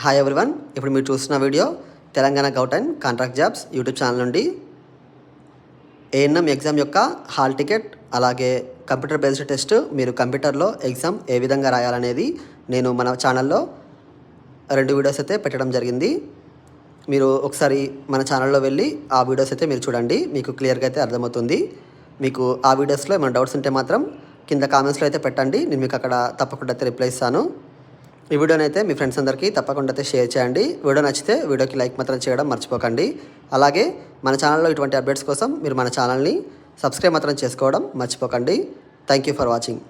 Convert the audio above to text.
Hi everyone, ఇప్పుడు మీరు చూస్తున్న video Telangana govt and contract jobs YouTube channel నుండి ఏఎన్ఎం ఎగ్జామ్ యొక్క హాల్ టికెట్ అలాగే కంప్యూటర్ బేస్డ్ టెస్ట్ మీరు కంప్యూటర్లో ఎగ్జామ్ ఏ విధంగా రాయాలనేది నేను మన ఛానల్లో 2 వీడియోస్ అయితే పెట్టడం జరిగింది. మీరు ఒకసారి మన ఛానల్లో వెళ్ళి ఆ వీడియోస్ అయితే మీరు చూడండి, మీకు క్లియర్గా అయితే అర్థమవుతుంది. మీకు ఆ వీడియోస్లో ఏమైనా డౌట్స్ ఉంటే మాత్రం కింద కామెంట్స్లో అయితే పెట్టండి, నేను మీకు అక్కడ తప్పకుండా అయితే రిప్లై ఇస్తాను. ఈ వీడియోని అయితే మీ ఫ్రెండ్స్ అందరికీ తప్పకుండా అయితే షేర్ చేయండి. వీడియో నచ్చితే వీడియోకి లైక్ మాత్రం చేయడం మర్చిపోకండి. అలాగే మన ఛానల్లో ఇటువంటి అప్డేట్స్ కోసం మీరు మన ఛానల్ని సబ్స్క్రైబ్ మాత్రం చేసుకోవడం మర్చిపోకండి. Thank you for watching.